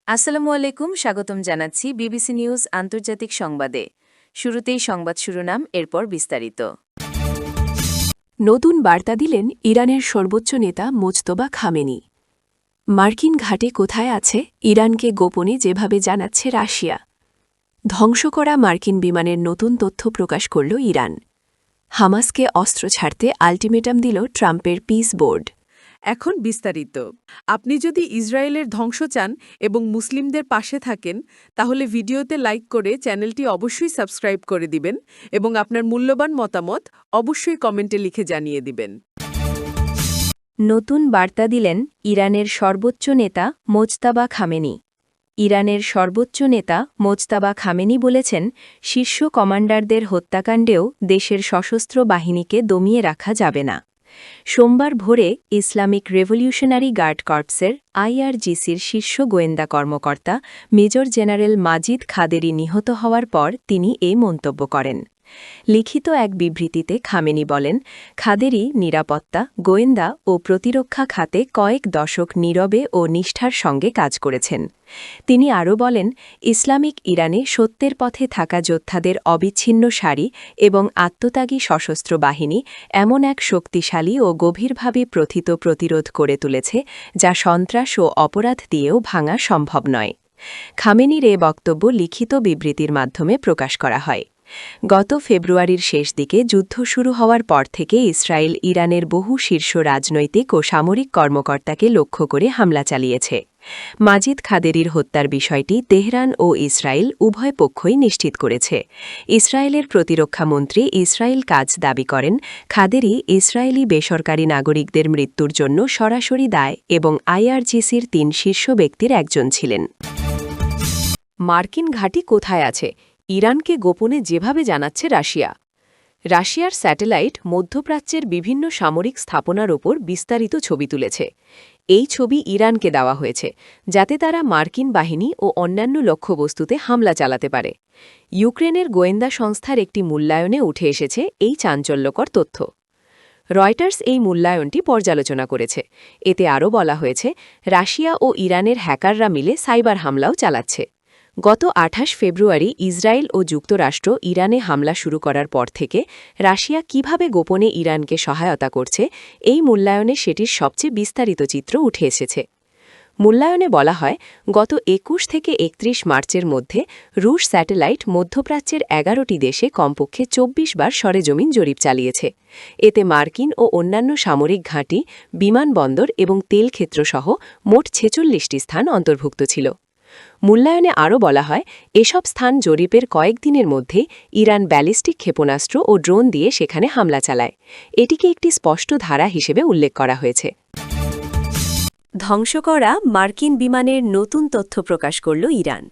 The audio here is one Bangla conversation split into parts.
আসসালামু আলাইকুম, স্বাগতম জানাচ্ছি বিবিসি নিউজ আন্তর্জাতিক সংবাদে। শুরুতেই সংবাদ শিরোনাম, এরপর বিস্তারিত। নতুন বার্তা দিলেন ইরানের সর্বোচ্চ নেতা মোজতবা খামেনি। মার্কিন ঘাঁটি কোথায় আছে ইরানকে গোপনে যেভাবে জানাচ্ছে রাশিয়া। ধ্বংস করা মার্কিন বিমানের নতুন তথ্য প্রকাশ করল ইরান। হামাসকে অস্ত্র ছাড়তে আল্টিমেটাম দিল ট্রাম্পের পিস বোর্ড। এখন বিস্তারিত। আপনি যদি ইসরায়েলের ধ্বংস চান এবং মুসলিমদের পাশে থাকেন, তাহলে ভিডিওতে লাইক করে চ্যানেলটি অবশ্যই সাবস্ক্রাইব করে দিবেন এবং আপনার মূল্যবান মতামত অবশ্যই কমেন্টে লিখে জানিয়ে দিবেন। নতুন বার্তা দিলেন ইরানের সর্বোচ্চ নেতা মোজতাবা খামেনি। ইরানের সর্বোচ্চ নেতা মোজতাবা খামেনি বলেছেন, শীর্ষ কমান্ডারদের হত্যাকাণ্ডেও দেশের সশস্ত্র বাহিনীকে দমিয়ে রাখা যাবে না। সোমবার ভোরে ইসলামিক রেভলিউশনারি গার্ড কর্পসের আইআরজিসির শীর্ষ গোয়েন্দা কর্মকর্তা মেজর জেনারেল মাজিদ খাদেরি নিহত হওয়ার পর তিনি এই মন্তব্য করেন। লিখিত এক বিবৃতিতে খামেনি বলেন, খাদেরি নিরাপত্তা, গোয়েন্দা ও প্রতিরক্ষা খাতে কয়েক দশক নীরবে ও নিষ্ঠার সঙ্গে কাজ করেছেন। তিনি আরও বলেন, ইসলামিক ইরানে সত্যের পথে থাকা যোদ্ধাদের অবিচ্ছিন্ন সারি এবং আত্মত্যাগী সশস্ত্র বাহিনী এমন এক শক্তিশালী ও গভীরভাবে প্রথিত প্রতিরোধ করে তুলেছে যা সন্ত্রাস ও অপরাধ দিয়েও ভাঙা সম্ভব নয়। খামেনির এ বক্তব্য লিখিত বিবৃতির মাধ্যমে প্রকাশ করা হয়। গত ফেব্রুয়ারির শেষ দিকে যুদ্ধ শুরু হওয়ার পর থেকে ইসরায়েল ইরানের বহু শীর্ষ রাজনৈতিক ও সামরিক কর্মকর্তাকে লক্ষ্য করে হামলা চালিয়েছে। মাজিদ খাদেরির হত্যার বিষয়টি তেহরান ও ইসরায়েল উভয় পক্ষই নিশ্চিত করেছে। ইসরায়েলের প্রতিরক্ষা মন্ত্রী ইসরায়েল কাজ দাবি করেন, খাদেরি ইসরায়েলি বেসরকারি নাগরিকদের মৃত্যুর জন্য সরাসরি দায় এবং আইআরজিসির ৩ শীর্ষ ব্যক্তির একজন ছিলেন। মার্কিন ঘাঁটি কোথায় আছে ইরানকে গোপনে যেভাবে জানাচ্ছে রাশিয়া। রাশিয়ার স্যাটেলাইট মধ্যপ্রাচ্যের বিভিন্ন সামরিক স্থাপনার ওপর বিস্তারিত ছবি তুলেছে। এই ছবি ইরানকে দেওয়া হয়েছে যাতে তারা মার্কিন বাহিনী ও অন্যান্য লক্ষ্যবস্তুতে হামলা চালাতে পারে। ইউক্রেনের গোয়েন্দা সংস্থার একটি মূল্যায়নে উঠে এসেছে এই চাঞ্চল্যকর তথ্য। রয়টার্স এই মূল্যায়নটি পর্যালোচনা করেছে। এতে আরও বলা হয়েছে, রাশিয়া ও ইরানের হ্যাকাররা মিলে সাইবার হামলাও চালাচ্ছে। গত ২৮ ফেব্রুয়ারি ইসরায়েল ও যুক্তরাষ্ট্র ইরানে হামলা শুরু করার পর থেকে রাশিয়া কিভাবে গোপনে ইরানকে সহায়তা করছে, এই মূল্যায়নে সেটির সবচেয়ে বিস্তারিত চিত্র উঠে এসেছে। মূল্যায়নে বলা হয়, গত ২১ থেকে ৩১ মার্চের মধ্যে রুশ স্যাটেলাইট মধ্যপ্রাচ্যের ১১টি দেশে কমপক্ষে ২৪ বার সরেজমিন জরিপ চালিয়েছে। এতে মার্কিন ও অন্যান্য সামরিক ঘাঁটি, বিমানবন্দর এবং তেলক্ষেত্রসহ মোট ৪৬টি স্থান অন্তর্ভুক্ত ছিল। মূল্যায়নে আরও বলা হয়, এসব স্থান জরিপের কয়েকদিনের মধ্যে ইরান ব্যালিস্টিক ক্ষেপণাস্ত্র ও ড্রোন দিয়ে সেখানে হামলা চালায়। এটিকে একটি স্পষ্ট ধারা হিসেবে উল্লেখ করা হয়েছে। ধ্বংস করা মার্কিন বিমানের নতুন তথ্য প্রকাশ করল ইরান।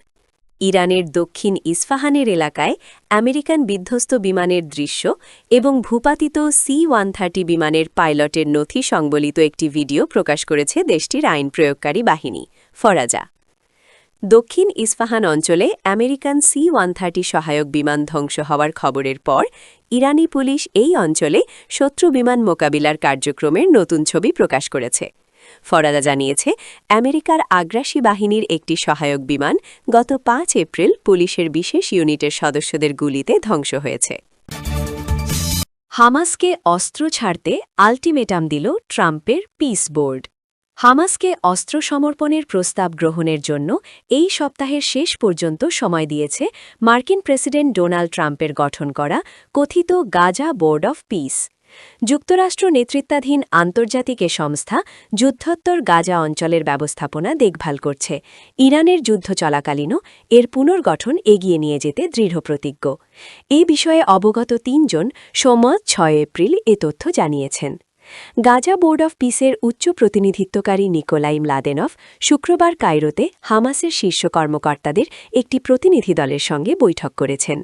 ইরানের দক্ষিণ ইস্ফাহানের এলাকায় আমেরিকান বিধ্বস্ত বিমানের দৃশ্য এবং ভূপাতিত C-130 বিমানের পাইলটের নথি সংবলিত একটি ভিডিও প্রকাশ করেছে দেশটির আইন প্রয়োগকারী বাহিনী, ফরাজা। দক্ষিণ ইস্ফাহান অঞ্চলে আমেরিকান C-130 সহায়ক বিমান ধ্বংস হওয়ার খবরের পর ইরানি পুলিশ এই অঞ্চলে শত্রু বিমান মোকাবিলার কার্যক্রমের নতুন ছবি প্রকাশ করেছে। ফরাদা জানিয়েছে, আমেরিকার আগ্রাসী বাহিনীর একটি সহায়ক বিমান গত ৫ এপ্রিল পুলিশের বিশেষ ইউনিটের সদস্যদের গুলিতে ধ্বংস হয়েছে। হামাসকে অস্ত্র ছাড়তে আল্টিমেটাম দিল ট্রাম্পের পিস বোর্ড। হামাসকে অস্ত্র সমর্পণের প্রস্তাব গ্রহণের জন্য এই সপ্তাহের শেষ পর্যন্ত সময় দিয়েছে মার্কিন প্রেসিডেন্ট ডোনাল্ড ট্রাম্পের গঠন করা কথিত গাজা বোর্ড অফ পিস। যুক্তরাষ্ট্র নেতৃত্বাধীন আন্তর্জাতিক এ সংস্থা যুদ্ধোত্তর গাজা অঞ্চলের ব্যবস্থাপনা দেখভাল করছে। ইরানের যুদ্ধ চলাকালীনও এর পুনর্গঠন এগিয়ে নিয়ে যেতে দৃঢ়প্রতিজ্ঞ। এই বিষয়ে অবগত ৩ জন সোমবার ৬ এপ্রিল এ তথ্য জানিয়েছেন। গাজা বোর্ড অফ পিসের উচ্চ প্রতিনিধিত্বকারী নিকোলাই ম্লাদেনভ শুক্রবার কায়রোতে হামাসের শীর্ষ কর্মকর্তাদের একটি প্রতিনিধি দলের সঙ্গে বৈঠক করেছেন।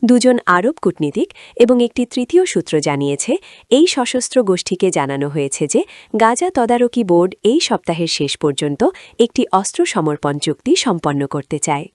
২ জন আরব কূটনীতিক এবং একটি তৃতীয় সূত্র জানিয়েছে, এই সশস্ত্র গোষ্ঠীকে জানানো হয়েছে যে গাজা তদারকি বোর্ড এই সপ্তাহের শেষ পর্যন্ত একটি অস্ত্র সমর্পণ চুক্তি সম্পন্ন করতে চায়।